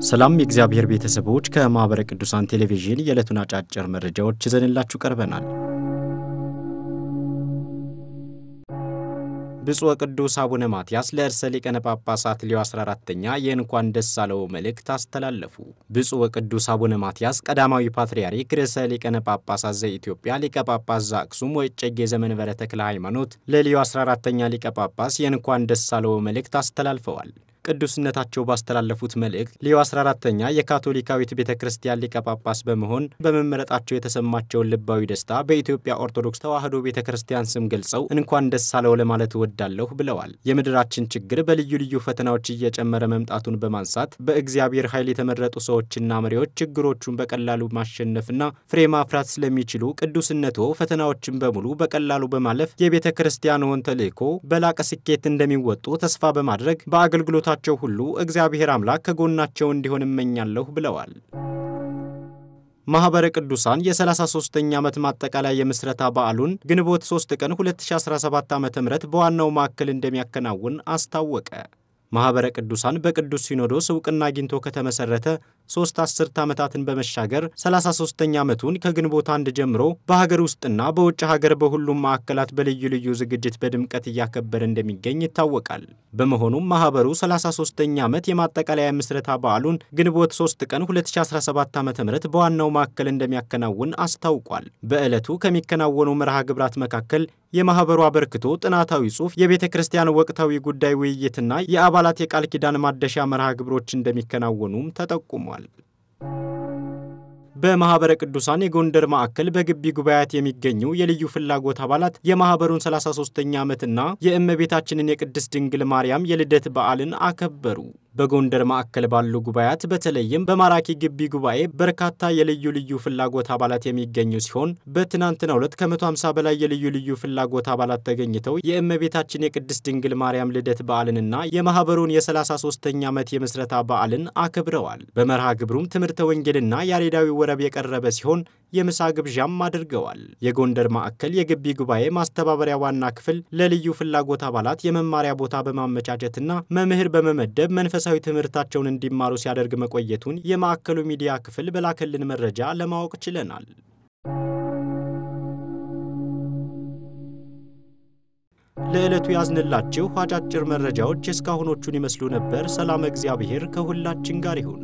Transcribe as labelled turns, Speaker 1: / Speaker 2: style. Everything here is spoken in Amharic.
Speaker 1: ሰላም የእግዚአብሔር ቤተሰቦች ከማህበረ ቅዱሳን ቴሌቪዥን የዕለቱን አጫጭር መረጃዎች ይዘንላችሁ ቀርበናል። ብፁዕ ቅዱስ አቡነ ማትያስ ለርዕሰ ሊቃነ ጳጳሳት ሊዮ 14ኛ የእንኳን ደስ አለው መልእክት አስተላለፉ። ብፁዕ ቅዱስ አቡነ ማትያስ ቀዳማዊ ፓትርያርክ ርዕሰ ሊቃነ ጳጳሳት ዘኢትዮጵያ ሊቀ ጳጳስ ዘአክሱም ወእጨጌ ዘመንበረ ተክለ ሃይማኖት ለሊዮ 14ኛ ሊቀ ጳጳስ የእንኳን ደስ አለው መልእክት አስተላልፈዋል። ቅዱስነታቸው ባስተላለፉት መልእክት ሊዮ 14ኛ የካቶሊካዊት ቤተክርስቲያን ሊቀ ጳጳስ በመሆን በመመረጣቸው የተሰማቸውን ልባዊ ደስታ በኢትዮጵያ ኦርቶዶክስ ተዋሕዶ ቤተክርስቲያን ስም ገልጸው እንኳን ደስ አለው ለማለት እወዳለሁ ብለዋል። የምድራችን ችግር በልዩ ልዩ ፈተናዎች እየጨመረ መምጣቱን በማንሳት በእግዚአብሔር ኃይል የተመረጡ ሰዎችና መሪዎች ችግሮቹን በቀላሉ ማሸነፍና ፍሬ ማፍራት ስለሚችሉ ቅዱስነቶ ፈተናዎችን በሙሉ በቀላሉ በማለፍ የቤተክርስቲያንን ተልእኮ በላቀ ስኬት እንደሚወጡ ተስፋ በማድረግ በአገልግሎታቸው ሁሉ እግዚአብሔር አምላክ ከጎናቸው እንዲሆን እመኛለሁ ብለዋል። ማህበረ ቅዱሳን የ33ኛ ዓመት ማጠቃለያ የምስረታ በዓሉን ግንቦት 3 ቀን 2017 ዓ.ም በዋናው ማዕከል እንደሚያከናውን አስታወቀ። ማህበረ ቅዱሳን በቅዱስ ሲኖዶስ ዕውቅና አግኝቶ ከተመሰረተ 3 አስርት ዓመታትን በመሻገር 33ኛ ዓመቱን ከግንቦት 1 ጀምሮ በሀገር ውስጥና በውጭ ሀገር በሁሉም ማዕከላት በልዩ ልዩ ዝግጅት በድምቀት እያከበረ እንደሚገኝ ይታወቃል። በመሆኑም ማህበሩ 33ኛ ዓመት የማጠቃለያ ምስረታ በዓሉን ግንቦት 3 ቀን 2017 ዓ.ም በዋናው ማዕከል እንደሚያከናውን አስታውቋል። በዕለቱ ከሚከናወኑ መርሃ ግብራት መካከል የማህበሩ አበርክቶ ጥናታዊ ጽሑፍ፣ የቤተክርስቲያን ወቅታዊ ጉዳይ ውይይትና የአባላት የቃል ኪዳን ማደሻ መርሃ ግብሮች እንደሚከናወኑም ተጠቁሟል። በማህበረ ቅዱሳን የጎንደር ማዕከል በግቢ ጉባኤያት የሚገኙ የልዩ ፍላጎት አባላት የማህበሩን 33ኛ ዓመትና የእመቤታችንን የቅድስት ድንግል ማርያም የልደት በዓልን አከበሩ። በጎንደር ማዕከል ባሉ ጉባኤያት በተለይም በማራኪ ግቢ ጉባኤ በርካታ የልዩ ልዩ ፍላጎት አባላት የሚገኙ ሲሆን በትናንትናው ዕለት ከ150 በላይ የልዩ ልዩ ፍላጎት አባላት ተገኝተው የእመቤታችን የቅድስት ድንግል ማርያም ልደት በዓልንና የማህበሩን የ33ኛ ዓመት የምስረታ በዓልን አክብረዋል። በመርሃ ግብሩም ትምህርተ ወንጌልና ያሬዳዊ ወረብ የቀረበ ሲሆን የምሳ ግብዣም አድርገዋል። የጎንደር ማዕከል የግቢ ጉባኤ ማስተባበሪያ ዋና ክፍል ለልዩ ፍላጎት አባላት የመማሪያ ቦታ በማመቻቸትና መምህር በመመደብ መንፈሳዊ ትምህርታቸውን እንዲማሩ ሲያደርግ መቆየቱን የማዕከሉ ሚዲያ ክፍል በላከልን መረጃ ለማወቅ ችለናል። ለዕለቱ ያዝንላችሁ አጫጭር መረጃዎች እስካሁኖቹን ይመስሉ ነበር። ሰላም እግዚአብሔር ከሁላችን ጋር ይሁን።